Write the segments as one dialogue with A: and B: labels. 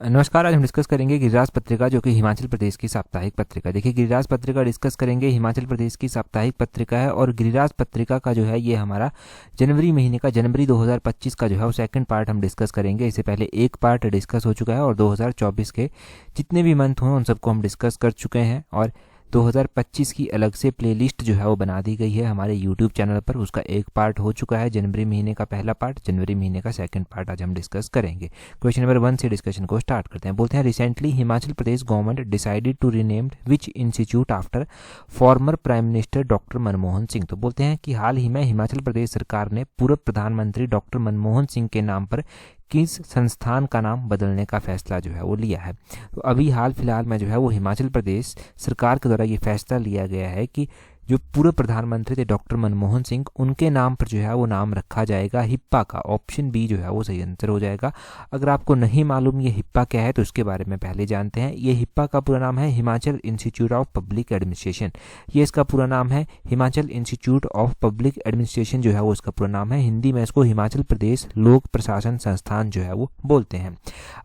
A: नमस्कार। आज हम डिस्कस करेंगे गिरिराज पत्रिका, जो कि हिमाचल प्रदेश की साप्ताहिक पत्रिका। देखिए, गिरिराज पत्रिका डिस्कस करेंगे, हिमाचल प्रदेश की साप्ताहिक पत्रिका है। और गिरिराज पत्रिका का जो है ये हमारा जनवरी महीने का, जनवरी 2025 का जो है वो सेकंड पार्ट हम डिस्कस करेंगे। इससे पहले एक पार्ट डिस्कस हो चुका है और 2024 के जितने भी मंथ हुए उन सबको हम डिस्कस कर चुके हैं। और 2025 की अलग से प्लेलिस्ट जो है वो बना दी गई है हमारे यूट्यूब चैनल पर। उसका एक पार्ट हो चुका है, जनवरी महीने का पहला पार्ट, जनवरी महीने का सेकंड पार्ट आज हम डिस्कस करेंगे। क्वेश्चन नंबर 1 से डिस्कशन को स्टार्ट करते हैं। बोलते हैं, recently Himachal Pradesh government decided to renamed which institute after former prime minister doctor Manmohan Singh. तो बोलते हैं कि हाल ही में हिमाचल प्रदेश सरकार ने पूर्व प्रधानमंत्री डॉक्टर मनमोहन सिंह के नाम पर किस संस्थान का नाम बदलने का फैसला जो है वो लिया है। तो अभी हाल फिलहाल में जो है वो हिमाचल प्रदेश सरकार के द्वारा ये फैसला लिया गया है कि जो पूर्व प्रधानमंत्री थे डॉक्टर मनमोहन सिंह, उनके नाम पर जो है वो नाम रखा जाएगा हिप्पा का। ऑप्शन बी जो है वो सही आंसर हो जाएगा। अगर आपको नहीं मालूम ये हिप्पा क्या है तो उसके बारे में पहले जानते हैं। ये हिप्पा का पूरा नाम है Himachal institute of public administration. ये इसका पूरा नाम है Himachal institute of public administration जो है वो इसका पूरा नाम है। हिंदी में इसको हिमाचल प्रदेश लोक प्रशासन संस्थान जो है वो बोलते हैं।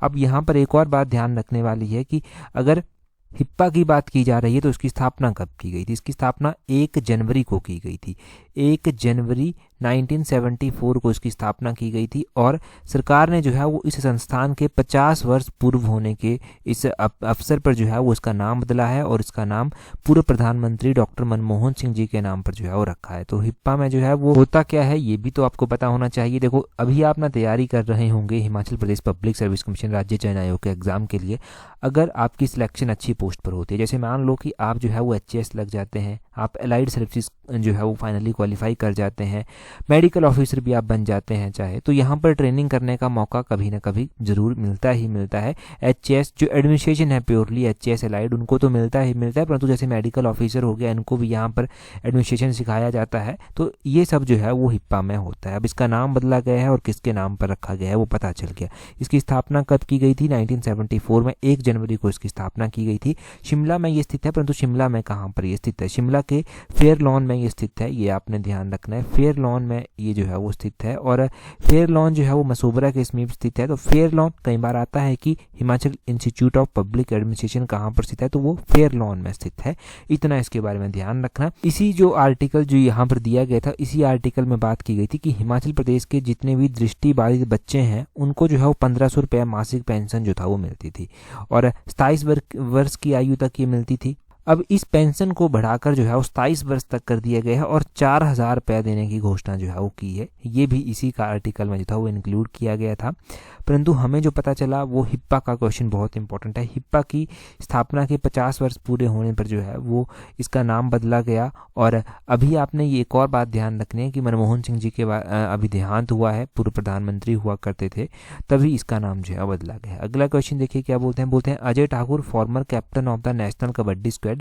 A: अब यहाँ पर एक और बात ध्यान रखने वाली है कि अगर हिप्पा की बात की जा रही है तो इसकी स्थापना कब की गई थी। इसकी स्थापना 1 जनवरी को की गई थी। 1 जनवरी 1974 को इसकी स्थापना की गई थी। और सरकार ने जो है वो इस संस्थान के 50 वर्ष पूर्व होने के इस अवसर पर जो है वो इसका नाम बदला है और इसका नाम पूर्व प्रधानमंत्री डॉक्टर मनमोहन सिंह जी के नाम पर जो है वो रखा है। तो हिप्पा में जो है वो होता क्या है ये भी तो आपको पता होना चाहिए। देखो, अभी आप ना तैयारी कर रहे होंगे Himachal Pradesh public service commission राज्य चयन आयोग के एग्जाम के लिए। अगर आपकी सिलेक्शन अच्छी पोस्ट पर होती है, जैसे मान लो कि आप जो है वो HCS लग जाते हैं, आप एलाइड सर्विसेज जो है वो फाइनली क्वालिफाई कर जाते हैं, मेडिकल ऑफिसर भी आप बन जाते हैं चाहे, तो यहाँ पर ट्रेनिंग करने का मौका कभी ना कभी जरूर मिलता ही मिलता है। HCS जो एडमिनिस्ट्रेशन है प्योरली HCS एलाइड, उनको तो मिलता ही मिलता है, परंतु जैसे मेडिकल ऑफिसर हो गया, इनको भी यहाँ पर एडमिनिस्ट्रेशन सिखाया जाता है। तो ये सब जो है वो हिप्पा में होता है। अब इसका नाम बदला गया है और किसके नाम पर रखा गया है वो पता चल गया। इसकी स्थापना कब की गई थी? 1974 में 1 जनवरी को इसकी स्थापना की गई थी। शिमला में ये स्थित है, परंतु शिमला में कहाँ पर ये स्थित है? शिमला के फेयर लॉन में ये स्थित है, ये आपने ध्यान रखना है। फेयर लॉन में ये जो है वो स्थित है और फेयर लॉन जो है वो मसूबरा के समीप स्थित है। तो फेयर लॉन, कई बार आता है कि Himachal institute of public administration कहाँ पर स्थित है, तो वो फेयर लॉन में स्थित है। इतना इसके बारे में ध्यान रखना। इसी जो आर्टिकल जो यहाँ पर दिया गया था, इसी आर्टिकल में बात की गई थी कि हिमाचल प्रदेश के जितने भी दृष्टिबाधित बच्चे हैं उनको जो है वो 1500 रुपये मासिक पेंशन जो था वो मिलती थी और 27 वर्ष की आयु तक ये मिलती थी। अब इस पेंशन को बढ़ाकर जो है वो 27 वर्ष तक कर दिया गया है और 4000 रुपये देने की घोषणा जो है वो की है। ये भी इसी का आर्टिकल में जो था वो इंक्लूड किया गया था। परंतु हमें जो पता चला वो हिप्पा का क्वेश्चन बहुत इंपॉर्टेंट है। हिप्पा की स्थापना के 50 वर्ष पूरे होने पर जो है वो इसका नाम बदला गया। और अभी आपने ये एक और बात ध्यान रखनी है कि मनमोहन सिंह जी के अभी देहांत हुआ है, पूर्व प्रधानमंत्री हुआ करते थे, तभी इसका नाम जो है बदला गया। अगला क्वेश्चन देखिए क्या बोलते हैं। बोलते हैं, Ajay Thakur former captain of the national kabaddi squad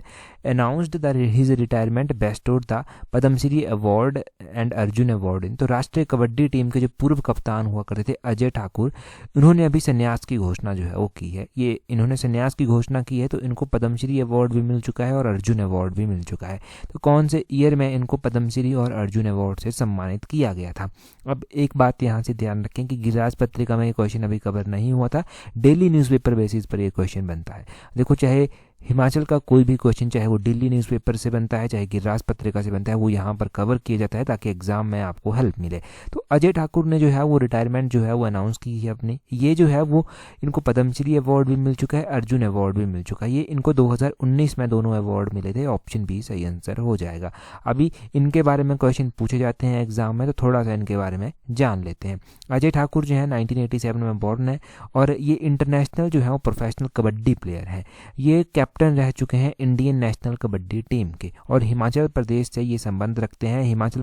A: announced that his retirement bestowed the Padma Shri award and Arjuna award. तो राष्ट्रीय कबड्डी टीम के जो पूर्व कप्तान हुआ करते थे अजय ठाकुर, इन्होंने अभी संन्यास की घोषणा जो है वो की है। ये इन्होंने संन्यास की घोषणा की है, तो इनको पद्मश्री अवार्ड भी मिल चुका है और अर्जुन अवार्ड भी मिल चुका है। तो कौन से ईयर में इनको पद्मश्री और अर्जुन अवार्ड से सम्मानित किया गया था? अब एक बात यहाँ से ध्यान रखें कि गिरिराज पत्रिका में ये क्वेश्चन अभी कवर नहीं हुआ था, डेली न्यूज़पेपर बेसिस पर ये क्वेश्चन बनता है। देखो, चाहे हिमाचल का कोई भी क्वेश्चन, चाहे वो दिल्ली न्यूज़पेपर से बनता है चाहे गिरिराज पत्रिका से बनता है, वो यहाँ पर कवर किया जाता है ताकि एग्जाम में आपको हेल्प मिले। तो अजय ठाकुर ने जो है वो रिटायरमेंट जो है वो अनाउंस की है अपनी। ये जो है वो इनको पद्मश्री अवार्ड भी मिल चुका है, अर्जुन अवार्ड भी मिल चुका है। ये इनको 2019 में दोनों अवार्ड मिले थे। ऑप्शन बी सही आंसर हो जाएगा। अभी इनके बारे में क्वेश्चन पूछे जाते हैं एग्जाम में, तो थोड़ा सा इनके बारे में जान लेते हैं। अजय ठाकुर जो है 1987 में बॉर्न है और ये इंटरनेशनल जो है वो प्रोफेशनल कबड्डी प्लेयर है। ये कैप्टन रह चुके हैं इंडियन नेशनल कबड्डी टीम के और हिमाचल प्रदेश से ये संबंध रखते हैं। हिमाचल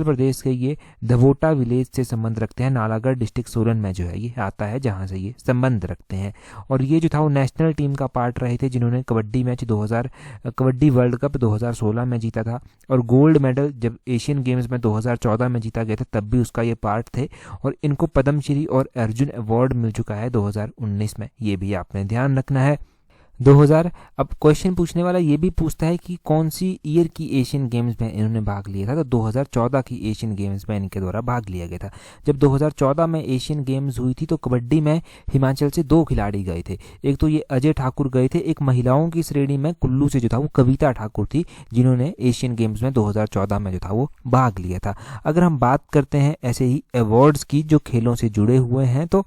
A: प्रदेश के ये धवोटा विलेज से संबंध रखते हैं। नालागढ़ डिस्ट्रिक्ट सोलन में जो है ये आता है, जहां से ये संबंध रखते हैं। और ये जो था वो नेशनल टीम का पार्ट रहे थे, जिन्होंने kabaddi match kabaddi world cup 2016 में जीता था और गोल्ड मेडल जब एशियन गेम्स में 2014 में जीता गया था तब भी उसका ये पार्ट थे। और इनको पद्मश्री और अर्जुन अवार्ड मिल चुका है 2019 में, ये भी आपने ध्यान रखना है। 2000। अब क्वेश्चन पूछने वाला ये भी पूछता है कि कौन सी ईयर की एशियन गेम्स में इन्होंने भाग लिया था, तो 2014 की एशियन गेम्स में इनके द्वारा भाग लिया गया था। जब 2014 में एशियन गेम्स हुई थी तो कबड्डी में हिमाचल से 2 खिलाड़ी गए थे। एक तो ये अजय ठाकुर गए थे, एक महिलाओं की श्रेणी में कुल्लू से जो था वो कविता ठाकुर थी, जिन्होंने एशियन गेम्स में 2014 में जो था वो भाग लिया था। अगर हम बात करते हैं ऐसे ही अवार्ड्स की जो खेलों से जुड़े हुए हैं, तो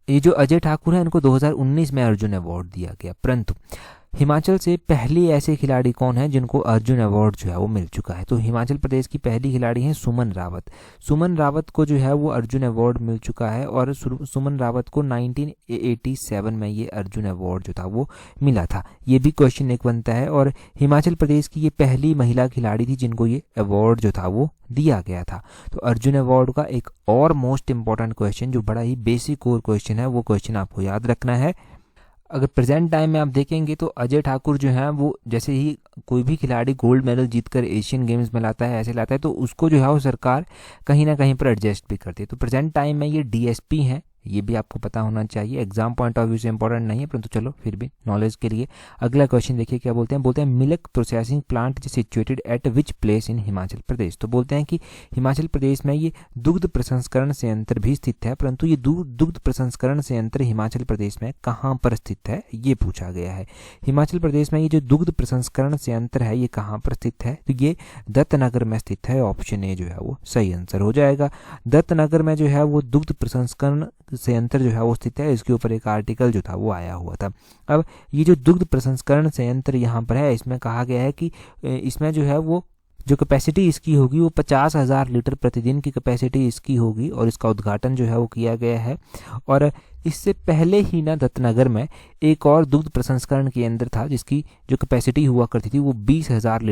A: ये जो अजय ठाकुर हैं इनको 2019 में अर्जुन अवार्ड दिया गया। परंतु हिमाचल से पहले ऐसे खिलाड़ी कौन हैं जिनको अर्जुन अवार्ड जो है वो मिल चुका है, तो हिमाचल प्रदेश की पहली खिलाड़ी हैं सुमन रावत। सुमन रावत को जो है वो अर्जुन अवार्ड मिल चुका है और सुमन रावत को 1987 में ये अर्जुन अवार्ड जो था वो मिला था। ये भी क्वेश्चन एक बनता है। और हिमाचल प्रदेश की ये पहली महिला खिलाड़ी थी जिनको ये अवार्ड जो था वो दिया गया था। तो अर्जुन अवार्ड का एक और मोस्ट इंपॉर्टेंट क्वेश्चन जो बड़ा ही बेसिक और क्वेश्चन है, वो क्वेश्चन आपको याद रखना है। अगर प्रेजेंट टाइम में आप देखेंगे तो अजय ठाकुर जो है वो जैसे ही कोई भी खिलाड़ी गोल्ड मेडल जीतकर एशियन गेम्स में लाता है, ऐसे लाता है, तो उसको जो है वो सरकार कहीं ना कहीं पर एडजस्ट भी करती है। तो प्रेजेंट टाइम में ये डीएसपी हैं, ये भी आपको पता होना चाहिए। एग्जाम पॉइंट ऑफ व्यू से इंपॉर्टेंट नहीं है, परंतु चलो फिर भी नॉलेज के लिए। अगला क्वेश्चन देखिए क्या बोलते हैं milk processing plant is situated at which place in Himachal Pradesh. तो बोलते हैं कि हिमाचल प्रदेश में ये दुग्ध प्रसंस्करण संयंत्र भी स्थित है, परंतु ये दुग्ध प्रसंस्करण संयंत्र हिमाचल प्रदेश में कहाँ पर स्थित है, ये पूछा गया है। हिमाचल प्रदेश में ये जो दुग्ध प्रसंस्करण संयंत्र है ये कहाँ पर स्थित है, तो ये दत्तनगर में स्थित है। ऑप्शन ए जो है वो सही आंसर हो जाएगा। दत्तनगर में जो है वो दुग्ध प्रसंस्करण संयंत्र जो है वो स्थित है। इसके ऊपर एक आर्टिकल जो था वो आया हुआ था। अब ये जो दुग्ध प्रसंस्करण संयंत्र यहाँ पर है, इसमें कहा गया है कि इसमें जो है वो जो कैपेसिटी इसकी होगी वो 50,000 लीटर प्रतिदिन की कैपेसिटी इसकी होगी और इसका उद्घाटन जो है वो किया गया है। और इससे पहले ही ना दत्तनगर में एक और दुग्ध प्रसंस्करण केंद्र था जिसकी जो कैपेसिटी हुआ करती थी वो 20,000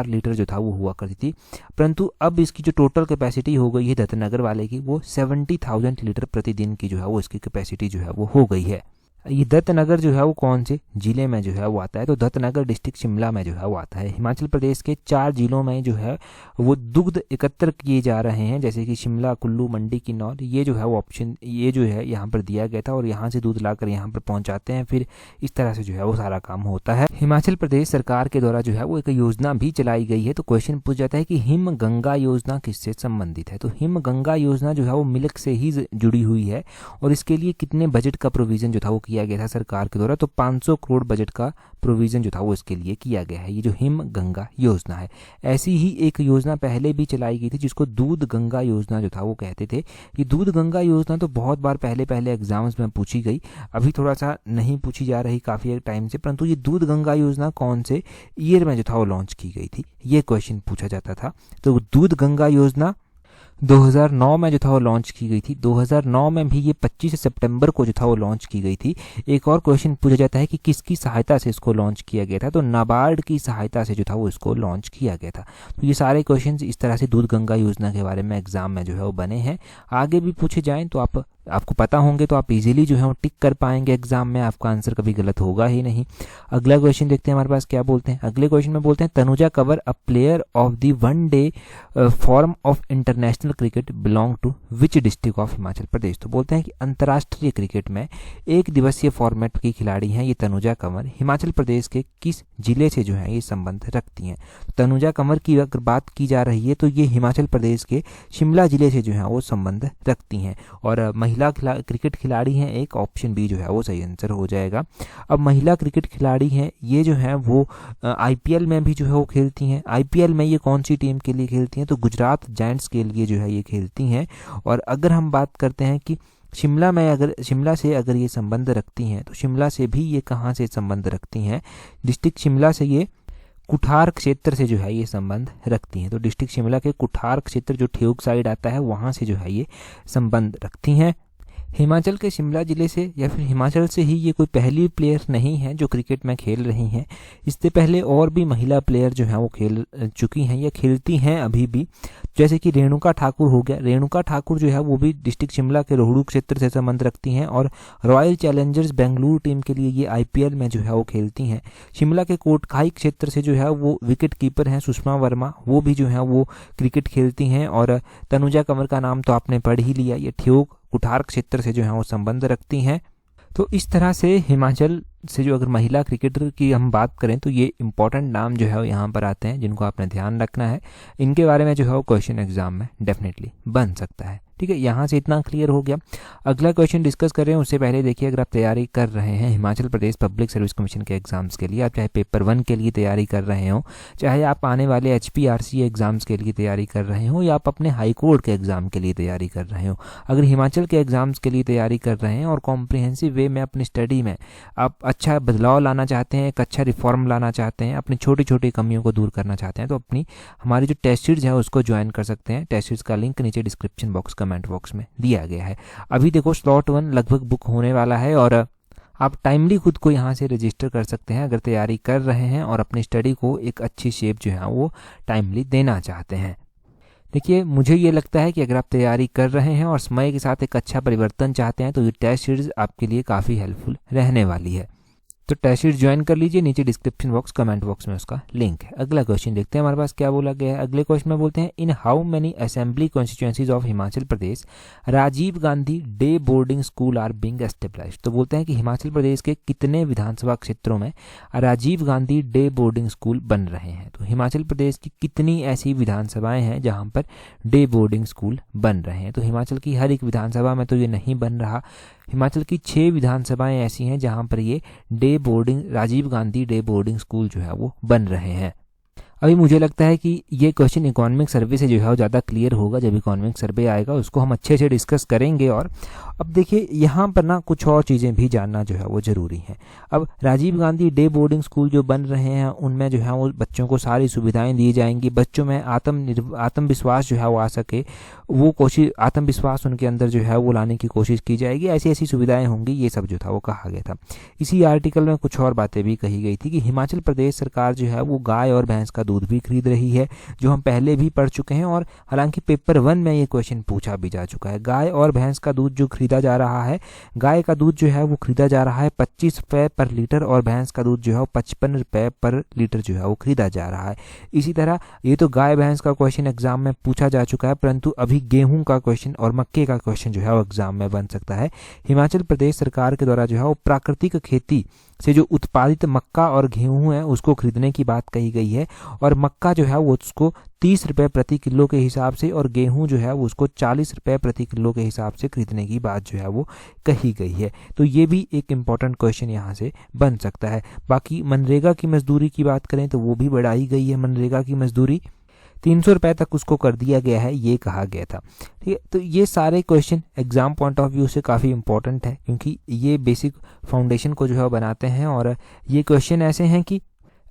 A: लीटर जो था वो हुआ करती थी, परंतु अब इसकी जो टोटल कैपेसिटी हो गई है दत्तनगर वाले की वो 70,000 लीटर प्रतिदिन की जो है वो इसकी कैपेसिटी जो है वो हो गई है। ये दत्तनगर जो है वो कौन से जिले में जो है वो आता है, तो दत्तनगर डिस्ट्रिक्ट शिमला में जो है वो आता है। हिमाचल प्रदेश के 4 जिलों में जो है वो दुग्ध एकत्र किए जा रहे हैं, जैसे कि शिमला, कुल्लू, मंडी, किन्नौर। ये जो है वो ऑप्शन ये जो है यहाँ पर दिया गया था और यहाँ से दूध लाकर यहाँ पर पहुँचाते हैं, फिर इस तरह से जो है वो सारा काम होता है। हिमाचल प्रदेश सरकार के द्वारा जो है वो एक योजना भी चलाई गई है। तो क्वेश्चन पूछ जाता है कि हिम गंगा योजना किससे संबंधित है, तो हिम गंगा योजना जो है वो मिल्क से ही जुड़ी हुई है और इसके लिए कितने बजट का प्रोविजन जो था वो किया गया था सरकार के द्वारा, तो 500 करोड़ बजट का प्रोविजन जो था वो इसके लिए किया गया है। ये जो हिम गंगा योजना है, ऐसी ही एक योजना पहले भी चलाई गई थी जिसको दूध गंगा योजना जो था वो कहते थे। ये दूध गंगा योजना तो बहुत बार पहले एग्जाम्स में पूछी गई, अभी थोड़ा सा नहीं पूछी जा रही काफी टाइम से, परंतु ये दूध गंगा योजना कौन से ईयर में जो था वो लॉन्च की गई थी, ये क्वेश्चन पूछा जाता था। तो दूध गंगा योजना 2009 में जो था वो लॉन्च की गई थी। 2009 में भी ये 25 सितंबर को जो था वो लॉन्च की गई थी। एक और क्वेश्चन पूछा जाता है कि किसकी सहायता से इसको लॉन्च किया गया था, तो नाबार्ड की सहायता से जो था वो इसको लॉन्च किया गया था। तो ये सारे क्वेश्चन इस तरह से दूध गंगा योजना के बारे में एग्जाम में जो है वो बने हैं। आगे भी पूछे जाएं तो आपको पता होंगे तो आप इजीली जो है वो टिक कर पाएंगे एग्जाम में, आपका आंसर कभी गलत होगा ही नहीं। अगला क्वेश्चन देखते हैं हमारे पास क्या बोलते हैं। अगले क्वेश्चन में बोलते हैं Tanuja Kanwar a player of the one day form of international cricket belong to which district of Himachal Pradesh. तो बोलते हैं कि अंतर्राष्ट्रीय क्रिकेट में एक दिवसीय फॉर्मेट की खिलाड़ी हैं ये तनुजा कंवर, हिमाचल प्रदेश के किस जिले से जो है ये संबंध रखती हैं। तनुजा कंवर की अगर बात की जा रही है तो ये हिमाचल प्रदेश के शिमला जिले से जो है वो संबंध रखती हैं और महिला क्रिकेट खिलाड़ी हैं एक, ऑप्शन बी जो है वो सही आंसर हो जाएगा। अब महिला क्रिकेट खिलाड़ी हैं ये जो है वो आईपीएल में भी जो है वो खेलती हैं। आईपीएल में ये कौन सी टीम के लिए खेलती हैं, तो गुजरात जायंट्स के लिए जो है ये खेलती हैं। और अगर हम बात करते हैं कि शिमला से अगर ये संबंध रखती हैं तो शिमला से भी ये कहाँ से संबंध रखती हैं, डिस्ट्रिक्ट शिमला से ये कुठार क्षेत्र से जो है ये संबंध रखती हैं। तो डिस्ट्रिक्ट शिमला के कुठार क्षेत्र जो ठेऊक साइड आता है वहाँ से जो है ये संबंध रखती हैं। हिमाचल के शिमला जिले से या फिर हिमाचल से ही ये कोई पहली प्लेयर नहीं है जो क्रिकेट में खेल रही हैं। इससे पहले और भी महिला प्लेयर जो हैं वो खेल चुकी हैं या खेलती हैं अभी भी, जैसे कि रेणुका ठाकुर हो गया। रेणुका ठाकुर जो है वो भी डिस्ट्रिक्ट शिमला के रोहड़ू क्षेत्र से संबंध रखती हैं और रॉयल चैलेंजर्स बेंगलुरु टीम के लिए ये आईपीएल में जो है वो खेलती हैं। शिमला के कोटखाई क्षेत्र से जो है वो विकेट कीपर हैं सुषमा वर्मा, वो भी जो है वो क्रिकेट खेलती हैं। और तनुजा कंवर का नाम तो आपने पढ़ ही लिया, ये ठेऊक कुठार क्षेत्र से जो है वो संबंध रखती हैं। तो इस तरह से हिमाचल से जो अगर महिला क्रिकेटर की हम बात करें तो ये इंपॉर्टेंट नाम जो है वो यहाँ पर आते हैं जिनको आपने ध्यान रखना है। इनके बारे में जो है वो क्वेश्चन एग्जाम में डेफिनेटली बन सकता है। ठीक है, यहाँ से इतना क्लियर हो गया। अगला क्वेश्चन डिस्कस कर रहे हैं उससे पहले देखिए, अगर आप तैयारी कर रहे हैं Himachal Pradesh public service commission के एग्जाम्स के लिए, आप चाहे पेपर 1 के लिए तैयारी कर रहे हो, चाहे आप आने वाले HPRC एग्जाम्स के लिए तैयारी कर रहे हो, या आप अपने हाई कोर्ट के एग्जाम के लिए तैयारी कर रहे हो, अगर हिमाचल के एग्जाम्स के लिए तैयारी कर रहे हैं और कॉम्प्रिहेंसिव वे में अपनी स्टडी में आप अच्छा बदलाव लाना चाहते हैं, एक अच्छा रिफॉर्म लाना चाहते हैं, अपनी छोटी छोटी कमियों को दूर करना चाहते हैं, तो अपनी हमारी जो टेस्ट सीरीज है उसको ज्वाइन कर सकते हैं। टेस्ट सीरीज का लिंक नीचे डिस्क्रिप्शन बॉक्स कमेंट बॉक्स में दिया गया है। अभी देखो स्लॉट 1 लगभग बुक होने वाला है और आप टाइमली खुद को यहाँ से रजिस्टर कर सकते हैं अगर तैयारी कर रहे हैं और अपनी स्टडी को एक अच्छी शेप जो है वो टाइमली देना चाहते हैं। देखिए, मुझे ये लगता है कि अगर आप तैयारी कर रहे हैं और समय के साथ एक अच्छा परिवर्तन चाहते हैं तो ये टेस्ट सीरीज आपके लिए काफ़ी हेल्पफुल रहने वाली है। तो टेस्ट सीरीज ज्वाइन कर लीजिए, नीचे डिस्क्रिप्शन बॉक्स कमेंट बॉक्स में उसका लिंक है। अगला क्वेश्चन देखते हैं हमारे पास क्या बोला गया है। अगले क्वेश्चन में बोलते हैं, in how many assembly constituencies of Himachal Pradesh Rajiv Gandhi day boarding school are being established. तो बोलते हैं कि हिमाचल प्रदेश के कितने विधानसभा क्षेत्रों में Rajiv Gandhi day boarding school बन रहे हैं। तो हिमाचल प्रदेश की कितनी ऐसी विधानसभाएं हैं जहां पर डे बोर्डिंग स्कूल बन रहे हैं। तो हिमाचल की हर एक विधानसभा में तो ये नहीं बन रहा, हिमाचल की 6 विधानसभाएं ऐसी हैं जहां पर ये day boarding Rajiv Gandhi day boarding school जो है वो बन रहे हैं। अभी मुझे लगता है कि ये क्वेश्चन इकोनॉमिक सर्वे से जो है वो ज़्यादा क्लियर होगा। जब इकोनॉमिक सर्वे आएगा उसको हम अच्छे से डिस्कस करेंगे। और अब देखिए, यहाँ पर ना कुछ और चीज़ें भी जानना जो है वो ज़रूरी है। अब Rajiv Gandhi day boarding school जो बन रहे हैं उनमें जो है वो बच्चों को सारी सुविधाएं दी जाएंगी, बच्चों में आत्मविश्वास जो है वो आ सके, वो कोशिश आत्मविश्वास उनके अंदर जो है वो लाने की कोशिश की जाएगी, ऐसी ऐसी सुविधाएं होंगी, ये सब जो था वो कहा गया था। इसी आर्टिकल में कुछ और बातें भी कही गई थी कि हिमाचल प्रदेश सरकार जो है वो गाय और भैंस का दूध भी खरीद रही है, जो हम पहले भी पढ़ चुके हैं। और हालांकि पेपर 1 में ये क्वेश्चन पूछा भी जा चुका है। गाय और भैंस का दूध जो खरीदा जा रहा है, गाय का दूध जो है वो खरीदा जा रहा है 25 रुपये पर लीटर और भैंस का दूध जो है वो 55 रुपये पर लीटर जो है वो खरीदा जा रहा है। इसी तरह ये तो गाय भैंस का क्वेश्चन एग्जाम में पूछा जा चुका है, परंतु अभी गेहूं का क्वेश्चन और मक्के का क्वेश्चन जो है वो एग्जाम में बन सकता है। हिमाचल प्रदेश सरकार के द्वारा जो है वो प्राकृतिक खेती से जो उत्पादित मक्का और गेहूं है उसको खरीदने की बात कही गई है, और मक्का जो है वो उसको 30 रुपये प्रति किलो के हिसाब से और गेहूं जो है वो उसको 40 रुपये प्रति किलो के हिसाब से खरीदने की बात जो है वो कही गई है। तो ये भी एक इम्पॉर्टेंट क्वेश्चन यहाँ से बन सकता है। बाकी मनरेगा की मजदूरी की बात करें तो वो भी बढ़ाई गई है। मनरेगा की मजदूरी 300 रुपये तक उसको कर दिया गया है, ये कहा गया था। ठीक है, तो ये सारे question exam point of view से काफ़ी इंपॉर्टेंट है, क्योंकि ये बेसिक फाउंडेशन को जो है बनाते हैं। और ये क्वेश्चन ऐसे हैं कि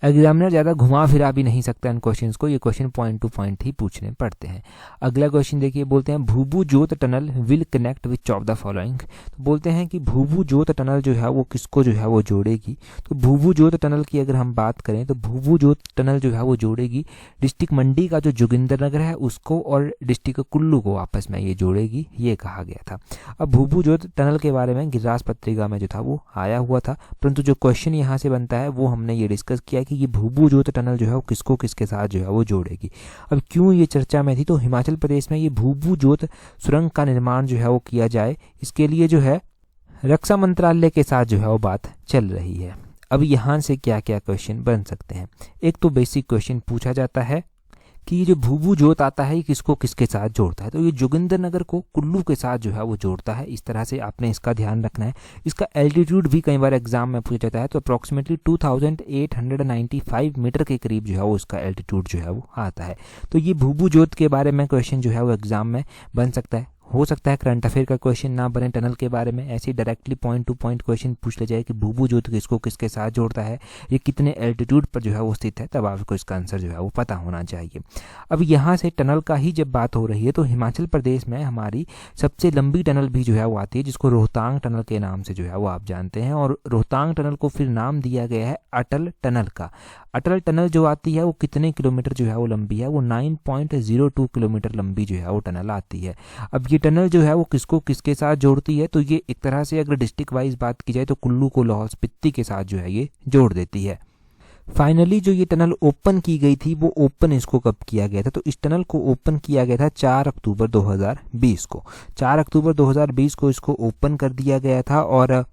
A: एग्जामिनर ज़्यादा घुमा फिरा भी नहीं सकता इन क्वेश्चंस को, ये क्वेश्चन पॉइंट टू पॉइंट ही पूछने पड़ते हैं। अगला क्वेश्चन देखिए, बोलते हैं भूभू जोत tunnel will connect which of the following. तो बोलते हैं कि भूभू जोत टनल जो है वो किसको जो है वो जोड़ेगी। तो भूभू जोत टनल की अगर हम बात करें तो भूभू जोत टनल जो है वो जोड़ेगी डिस्ट्रिक्ट मंडी का जो जोगिंद्रनगर है उसको और डिस्ट्रिक्ट कुल्लू को आपस में ये जोड़ेगी, ये कहा गया था। अब भूभू जोत टनल के बारे में गिरिराज पत्रिका में जो था वो आया हुआ था, परंतु जो क्वेश्चन यहाँ से बनता है वो हमने ये डिस्कस किया कि ये भूभू जोत टनल जो है वो किसको किसके साथ जो है वो जोड़ेगी। अब क्यों ये चर्चा में थी, तो हिमाचल प्रदेश में ये भूभू जोत सुरंग का निर्माण जो है वो किया जाए, इसके लिए जो है रक्षा मंत्रालय के साथ जो है वो बात चल रही है। अब यहाँ से क्या क्या क्वेश्चन बन सकते हैं। एक तो बेसिक क्वेश्चन पूछा जाता है कि ये जो भूभू जोत आता है ये किसको किसके साथ जोड़ता है। तो ये जोगिंद्रनगर को कुल्लू के साथ जो है वो जोड़ता है, इस तरह से आपने इसका ध्यान रखना है। इसका एल्टीट्यूड भी कई बार एग्जाम में पूछा जाता है, तो अप्रॉक्सीमेटली 2895 मीटर के करीब जो है वो इसका एल्टीट्यूड जो है वो आता है। तो ये भूभू जोत के बारे में क्वेश्चन जो है वो एग्जाम में बन सकता है। हो सकता है करंट अफेयर का क्वेश्चन ना बने टनल के बारे में, ऐसे directly point two point question पूछ ले जाए कि भूभू जोत किसको किसके साथ जोड़ता है, ये कितने एल्टीट्यूड पर जो है वो स्थित है, तब आपको इसका आंसर जो है वो पता होना चाहिए। अब यहाँ से टनल का ही जब बात हो रही है तो हिमाचल प्रदेश में हमारी सबसे लंबी टनल भी जो है वो आती है, जिसको रोहतांग टनल के नाम से जो है वो आप जानते हैं। और रोहतांग टनल को फिर नाम दिया गया है अटल टनल का। अटल टनल जो आती है वो कितने किलोमीटर जो है वो लंबी है, वो 9.02 किलोमीटर लंबी जो है वो टनल आती है। अब ये टनल जो है वो किसको किसके साथ जोड़ती है, तो ये एक तरह से अगर डिस्ट्रिक्ट वाइज बात की जाए तो कुल्लू को लाहौल स्पीति के साथ जो है ये जोड़ देती है। फाइनली जो ये टनल ओपन की गई थी वो ओपन इसको कब किया गया था, तो इस टनल को ओपन किया गया था 4 अक्टूबर 2020 को। 4 अक्टूबर 2020 को इसको ओपन कर दिया गया था। और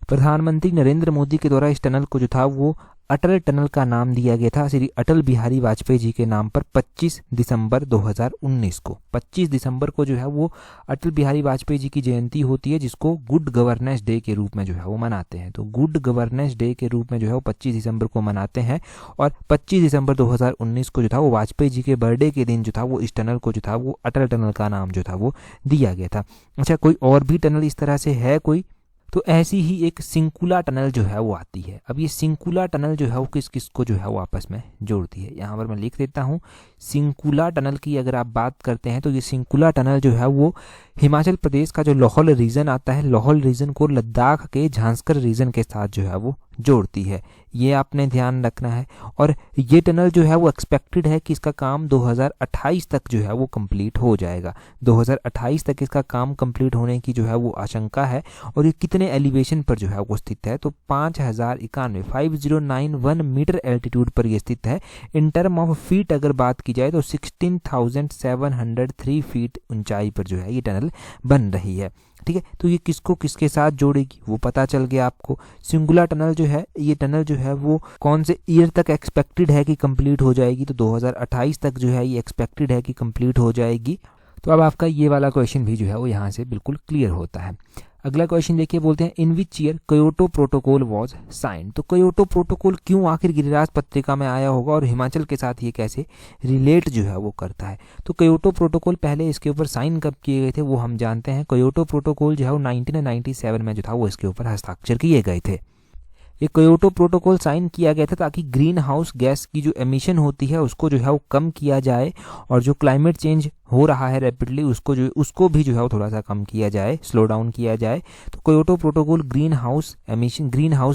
A: प्रधानमंत्री नरेंद्र मोदी के द्वारा इस टनल को जो था वो अटल टनल का नाम दिया गया था श्री अटल बिहारी वाजपेयी जी के नाम पर 25 दिसंबर 2019 को। 25 दिसंबर को जो है वो अटल बिहारी वाजपेयी जी की जयंती होती है, जिसको गुड गवर्नेंस डे के रूप में जो है वो मनाते हैं। तो गुड गवर्नेंस डे के रूप में जो है वो 25 दिसंबर को मनाते हैं और 25 दिसंबर 2019 को जो था वो वाजपेयी जी के बर्थडे के दिन जो था वो इस टनल को जो था वो अटल टनल का नाम जो था वो दिया गया था। अच्छा, कोई और भी टनल इस तरह से है कोई? तो ऐसी ही एक सिंकुला टनल जो है वो आती है। अब ये सिंकुला टनल जो है वो किस किस को जो है वो आपस में जोड़ती है, यहाँ पर मैं लिख देता हूँ। सिंकुला टनल की अगर आप बात करते हैं तो ये सिंकुला टनल जो है वो हिमाचल प्रदेश का जो लाहौल रीजन आता है, लाहौल रीजन को लद्दाख के झांसकर रीजन के साथ जो है वो जोड़ती है। ये आपने ध्यान रखना है। और ये टनल जो है वो एक्सपेक्टेड है कि इसका काम 2028 तक जो है वो कंप्लीट हो जाएगा। 2028 तक इसका काम कंप्लीट होने की जो है वो आशंका है। और ये कितने एलिवेशन पर जो है वो स्थित है? तो 5091 मीटर एल्टीट्यूड पर ये स्थित है। इन टर्म ऑफ फीट अगर बात की जाए तो 16,703 फीट ऊंचाई पर जो है ये टनल बन रही है। ठीक है, तो ये किसको किसके साथ जोड़ेगी वो पता चल गया आपको। सिंगुला टनल जो है, ये टनल जो है वो कौन से ईयर तक एक्सपेक्टेड है कि कंप्लीट हो जाएगी? तो 2028 तक जो है ये एक्सपेक्टेड है कि कंप्लीट हो जाएगी। तो अब आपका ये वाला क्वेश्चन भी जो है वो यहाँ से बिल्कुल क्लियर होता है। अगला क्वेश्चन देखिए, बोलते हैं in which year Kyoto protocol was signed. तो क्योटो प्रोटोकॉल क्यों आखिर गिरिराज पत्रिका में आया होगा और हिमाचल के साथ ये कैसे रिलेट जो है वो करता है? तो क्योटो प्रोटोकॉल पहले इसके ऊपर साइन कब किए गए थे वो हम जानते हैं। क्योटो प्रोटोकॉल जो है वो 1997 में जो था वो इसके ऊपर हस्ताक्षर किए गए थे। ये क्योटो प्रोटोकॉल साइन किया गया था ताकि ग्रीन हाउस गैस की जो एमिशन होती है उसको जो है वो कम किया जाए और जो क्लाइमेट चेंज हो रहा है रैपिडली उसको भी जो है वो थोड़ा सा कम किया जाए, स्लो डाउन किया जाए। तो Kyoto protocol green house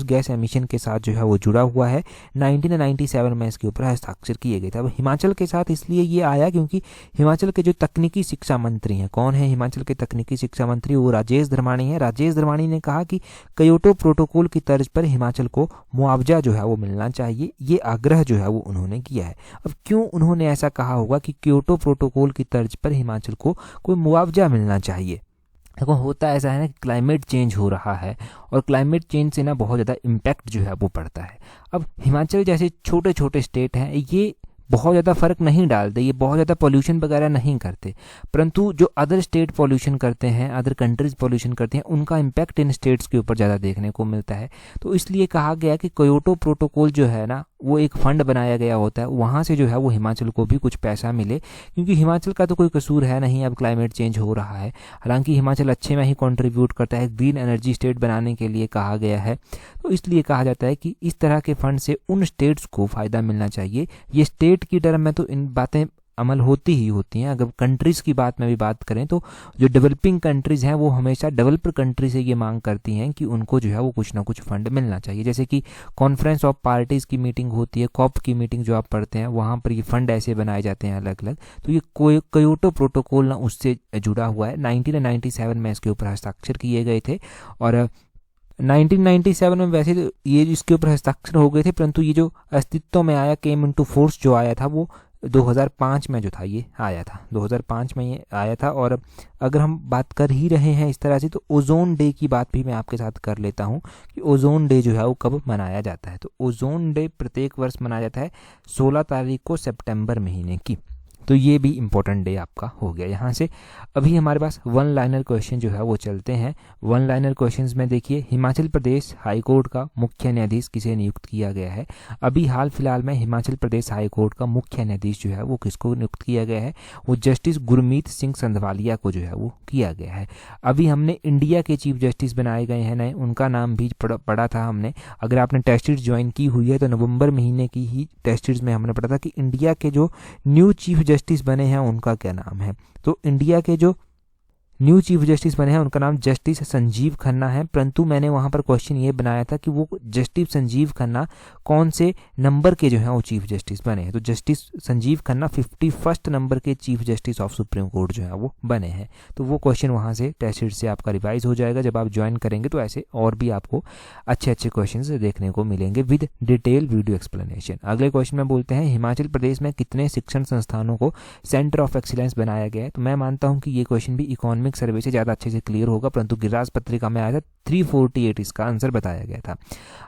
A: gas emission के साथ जो है वो जुड़ा हुआ है। 1997 में इसके ऊपर हस्ताक्षर किए गए थे। अब हिमाचल के साथ इसलिए ये आया क्योंकि हिमाचल के जो तकनीकी शिक्षा मंत्री हैं, कौन है हिमाचल के तकनीकी शिक्षा मंत्री? वो राजेश धर्माणी है। राजेश धर्माणी ने कहा कि क्योटो प्रोटोकॉल की तर्ज पर हिमाचल को मुआवजा जो है वो मिलना चाहिए। ये आग्रह जो है वो उन्होंने किया है। अब क्यों उन्होंने ऐसा कहा होगा कि क्योटो प्रोटोकॉल की तर्ज पर हिमाचल को कोई मुआवजा मिलना चाहिए? देखो, होता ऐसा है ना कि क्लाइमेट चेंज हो रहा है और क्लाइमेट चेंज से ना बहुत ज़्यादा इम्पैक्ट जो है वो पड़ता है। अब हिमाचल जैसे छोटे छोटे स्टेट हैं, ये बहुत ज़्यादा फर्क नहीं डालते, ये बहुत ज़्यादा पोल्यूशन वगैरह नहीं करते, परंतु जो अदर स्टेट पोल्यूशन करते हैं, अदर कंट्रीज पोल्यूशन करते हैं, उनका इम्पैक्ट इन स्टेट्स के ऊपर ज़्यादा देखने को मिलता है। तो इसलिए कहा गया कि क्योटो प्रोटोकॉल जो है ना वो एक फंड बनाया गया होता है, वहाँ से जो है वो हिमाचल को भी कुछ पैसा मिले, क्योंकि हिमाचल का तो कोई कसूर है नहीं, अब क्लाइमेट चेंज हो रहा है। हालांकि हिमाचल अच्छे में ही कंट्रीब्यूट करता है, ग्रीन एनर्जी स्टेट बनाने के लिए कहा गया है। तो इसलिए कहा जाता है कि इस तरह के फंड से उन स्टेट्स को फ़ायदा मिलना चाहिए। ये स्टेट की टर्म में तो इन बातें अमल होती ही होती हैं। अगर कंट्रीज़ की बात में भी बात करें तो जो डेवलपिंग कंट्रीज़ हैं वो हमेशा डेवलपर कंट्री से ये मांग करती हैं कि उनको जो है वो कुछ ना कुछ फंड मिलना चाहिए। जैसे कि कॉन्फ्रेंस ऑफ पार्टीज़ की मीटिंग होती है, कॉप की मीटिंग जो आप पढ़ते हैं, वहाँ पर ये फंड ऐसे बनाए जाते हैं अलग अलग। तो ये क्योटो प्रोटोकॉल ना उससे जुड़ा हुआ है। 1997 में इसके ऊपर हस्ताक्षर किए गए थे और 1997 में वैसे तो ये इसके ऊपर हस्ताक्षर हो गए थे, परंतु ये जो अस्तित्व में आया, केम इनटू फोर्स जो आया था वो 2005 में जो था ये आया था, 2005 में ये आया था। और अगर हम बात कर ही रहे हैं इस तरह से तो ओजोन डे की बात भी मैं आपके साथ कर लेता हूँ कि ओजोन डे जो है वो कब मनाया जाता है। तो ओजोन डे प्रत्येक वर्ष मनाया जाता है 16 तारीख को सितंबर महीने की। तो ये भी इम्पोर्टेंट डे आपका हो गया। यहाँ से अभी हमारे पास वन लाइनर क्वेश्चन जो है वो चलते हैं। वन लाइनर क्वेश्चंस में देखिए, हिमाचल प्रदेश हाई कोर्ट का मुख्य न्यायाधीश किसे नियुक्त किया गया है? अभी हाल फिलहाल में हिमाचल प्रदेश हाई कोर्ट का मुख्य न्यायाधीश जो है वो किसको नियुक्त किया गया है? वो जस्टिस गुरमीत सिंह संधवालिया को जो है वो किया गया है। अभी हमने इंडिया के चीफ जस्टिस बनाए गए हैं नए, उनका नाम भी पढ़ा था हमने। अगर आपने टेस्ट सीरीज ज्वाइन की हुई है तो नवंबर महीने की ही टेस्ट सीरीज में हमने पढ़ा था कि इंडिया के जो न्यू चीफ जस्टिस बने हैं उनका क्या नाम है। तो इंडिया के जो न्यू चीफ जस्टिस बने हैं उनका नाम जस्टिस संजीव खन्ना है, परंतु मैंने वहाँ पर क्वेश्चन ये बनाया था कि वो जस्टिस संजीव खन्ना कौन से नंबर के जो हैं वो चीफ जस्टिस बने हैं। तो justice Sanjiv Khanna 51st number के chief justice of supreme court जो है वो बने हैं। तो वो क्वेश्चन वहाँ से टेस्ट सीरीज से आपका रिवाइज हो जाएगा। जब आप ज्वाइन करेंगे तो ऐसे और भी आपको अच्छे अच्छे क्वेश्चन देखने को मिलेंगे विद डिटेल वीडियो एक्सप्लेनेशन। अगले क्वेश्चन में बोलते हैं, हिमाचल प्रदेश में कितने शिक्षण संस्थानों को सेंटर ऑफ एक्सीलेंस बनाया गया है? तो मैं मानता हूँ कि ये क्वेश्चन भी इकोनॉमिक्स इकोनॉमिक सर्वे से ज़्यादा अच्छे से क्लियर होगा, परंतु गिरिराज पत्रिका में आया था 348, इसका आंसर बताया गया था।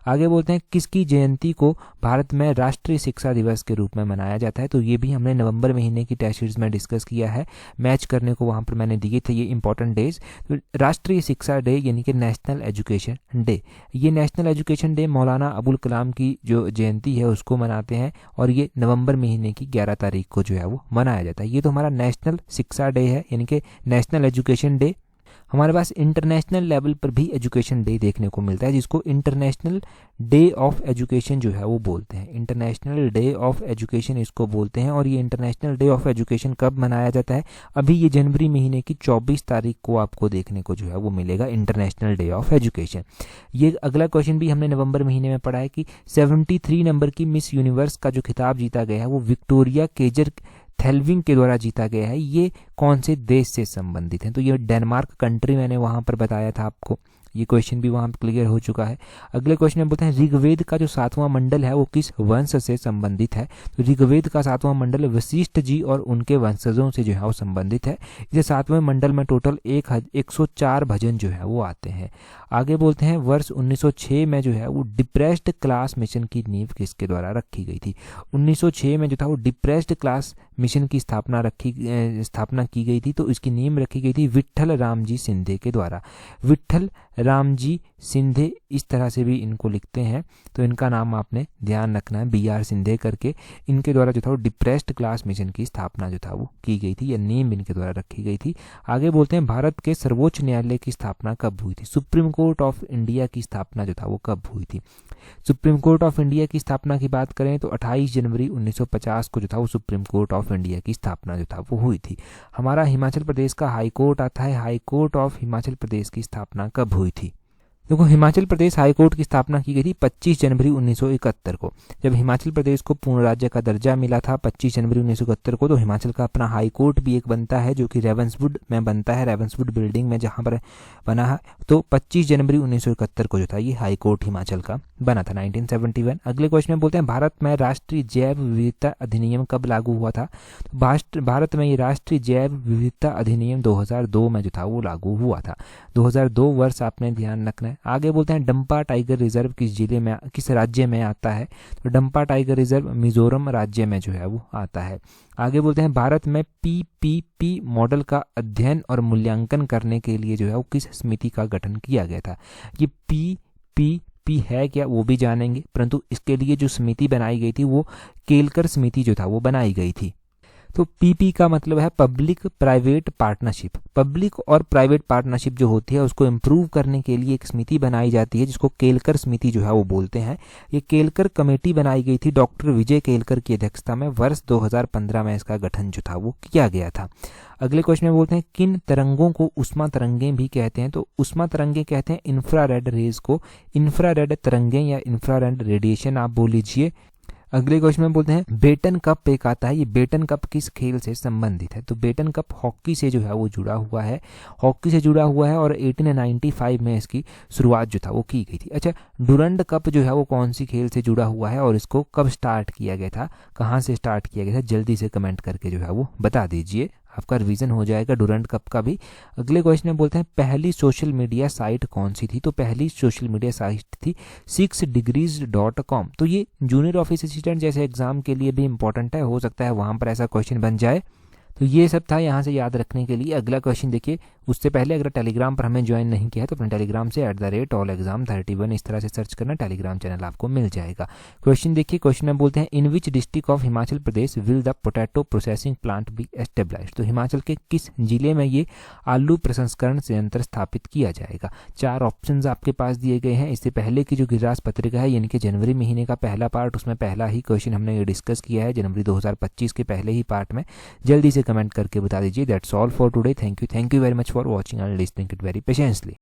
A: आगे बोलते हैं किसकी जयंती को भारत में राष्ट्रीय शिक्षा दिवस के रूप में मनाया जाता है, तो ये भी हमने नवंबर महीने की टेस्ट सीरीज में डिस्कस किया है, मैच करने को वहाँ पर मैंने दिए थे ये इंपॉर्टेंट डेज। तो राष्ट्रीय शिक्षा डे यानी कि नेशनल एजुकेशन डे, ये national education day Maulana Abul Kalam की जो जयंती है उसको मनाते हैं, और ये नवंबर महीने की 11 तारीख को जो है वो मनाया जाता है। ये तो हमारा नेशनल शिक्षा डे है यानी कि नेशनल एजुकेशन डे। हमारे पास इंटरनेशनल लेवल पर भी एजुकेशन डे देखने को मिलता है, जिसको इंटरनेशनल डे ऑफ एजुकेशन जो है वो बोलते हैं, इंटरनेशनल डे ऑफ एजुकेशन इसको बोलते हैं। और ये इंटरनेशनल डे ऑफ एजुकेशन कब मनाया जाता है, अभी ये जनवरी महीने की 24 तारीख को आपको देखने को जो है वो मिलेगा, इंटरनेशनल डे ऑफ एजुकेशन। ये अगला क्वेश्चन भी हमने नवंबर महीने में पढ़ा है कि 73 नंबर की मिस यूनिवर्स का जो खिताब जीता गया है वो विक्टोरिया केजर थेल्विंग के द्वारा जीता गया है। ये कौन से देश से संबंधित है, तो ये डेनमार्क कंट्री मैंने वहां पर बताया था आपको, ये क्वेश्चन भी वहां पर क्लियर हो चुका है। अगले क्वेश्चन में बोलते हैं ऋग्वेद का जो 7वां मंडल है वो किस वंश से संबंधित है, तो ऋग्वेद का 7वां मंडल वशिष्ठ जी और उनके वंशजों से जो है वो संबंधित है। इसे 7वें मंडल में टोटल 104 भजन जो है वो आते हैं। आगे बोलते हैं वर्ष 1906 में जो है वो डिप्रेस्ड क्लास मिशन की नींव किसके द्वारा रखी गई थी, 1906 में जो था वो डिप्रेस्ड क्लास मिशन की स्थापना की गई थी, तो इसकी नींव रखी गई थी विट्ठल रामजी सिंधे के द्वारा। विट्ठल रामजी सिंधे इस तरह से भी इनको लिखते हैं, तो इनका नाम आपने ध्यान रखना है, BR सिंधे करके। इनके द्वारा जो था वो डिप्रेस्ड क्लास मिशन की स्थापना जो था वो की गई थी, या नींव इनके द्वारा रखी गई थी। आगे बोलते हैं भारत के सर्वोच्च न्यायालय की स्थापना कब हुई थी, सुप्रीम कोर्ट ऑफ इंडिया की स्थापना जो था वो कब हुई थी। सुप्रीम कोर्ट ऑफ इंडिया की स्थापना की बात करें तो 28 जनवरी 1950 को जो था वो सुप्रीम कोर्ट ऑफ इंडिया की स्थापना जो था वो हुई थी। हमारा हिमाचल प्रदेश का हाई कोर्ट आता है, हाई कोर्ट ऑफ हिमाचल प्रदेश की स्थापना कब हुई थी। देखो हिमाचल प्रदेश हाई कोर्ट की स्थापना की गई थी 25 जनवरी 1971 को, जब हिमाचल प्रदेश को पूर्ण राज्य का दर्जा मिला था 25 जनवरी 1971 को, तो हिमाचल का अपना हाई कोर्ट भी एक बनता है जो कि रेवंसवुड में बनता है, रेवंसवुड बिल्डिंग में जहां पर बना है। तो 25 जनवरी 1971 को जो था ये हाई कोर्ट हिमाचल का बना था 1971। अगले क्वेश्चन में बोलते हैं भारत में राष्ट्रीय जैव विविधता अधिनियम कब लागू हुआ था, तो भारत में ये राष्ट्रीय जैव विविधता अधिनियम 2002 में जो था वो लागू हुआ था, 2002 वर्ष आपने ध्यान रखना है। आगे बोलते हैं डंपा टाइगर रिजर्व किस राज्य में आता है, तो डंपा टाइगर रिजर्व मिजोरम राज्य में जो है वो आता है। आगे बोलते हैं भारत में PPP मॉडल का अध्ययन और मूल्यांकन करने के लिए जो है वो किस समिति का गठन किया गया था। ये PPP है क्या वो भी जानेंगे, परंतु इसके लिए जो समिति बनाई गई थी वो केलकर समिति जो था वो बनाई गई थी। तो PP का मतलब है पब्लिक प्राइवेट पार्टनरशिप। पब्लिक और प्राइवेट पार्टनरशिप जो होती है उसको इम्प्रूव करने के लिए एक समिति बनाई जाती है जिसको केलकर समिति जो है वो बोलते हैं। ये केलकर कमेटी बनाई गई थी डॉक्टर विजय केलकर की अध्यक्षता में, वर्ष 2015 में इसका गठन जो था वो किया गया था। अगले क्वेश्चन में बोलते हैं किन तरंगों को उष्मा तरंगें भी कहते हैं, तो उष्मा तरंगें कहते हैं इंफ्रारेड रेज को, इंफ्रारेड तरंगें या इंफ्रारेड रेडिएशन आप बोल लीजिए। अगले क्वेश्चन में बोलते हैं बेटन कप एक आता है, ये बेटन कप किस खेल से संबंधित है, तो बेटन कप हॉकी से जो है वो जुड़ा हुआ है, हॉकी से जुड़ा हुआ है और 1895 में इसकी शुरुआत जो था वो की गई थी। अच्छा, डुरंड कप जो है वो कौन सी खेल से जुड़ा हुआ है और इसको कब स्टार्ट किया गया था, कहाँ से स्टार्ट किया गया था, जल्दी से कमेंट करके जो है वो बता दीजिए, आपका रिवीजन हो जाएगा डुरंड कप का भी। अगले क्वेश्चन में बोलते हैं पहली सोशल मीडिया साइट कौन सी थी, तो पहली सोशल मीडिया साइट थी 6degrees.com। तो ये जूनियर ऑफिस असिस्टेंट जैसे एग्जाम के लिए भी इंपॉर्टेंट है, हो सकता है वहां पर ऐसा क्वेश्चन बन जाए। तो ये सब था यहाँ से याद रखने के लिए। अगला क्वेश्चन देखिए, उससे पहले अगर टेलीग्राम पर हमें ज्वाइन नहीं किया है तो अपने टेलीग्राम से @allexam31 इस तरह से सर्च करना, टेलीग्राम चैनल आपको मिल जाएगा। क्वेश्चन देखिए, क्वेश्चन में बोलते हैं in which district of Himachal Pradesh will the potato processing plant be established, तो हिमाचल के किस जिले में ये आलू प्रसंस्करण संयंत्र स्थापित किया जाएगा। 4 ऑप्शंस आपके पास दिए गए हैं। इससे पहले की जो गिरिराज पत्रिका है यानी कि जनवरी महीने का पहला पार्ट, उसमें पहला ही क्वेश्चन हमने ये डिस्कस किया है जनवरी 2025 के पहले ही पार्ट में। जल्दी से कमेंट करके बता दीजिए। That's all for today. Thank you very much for watching and listening it very patiently.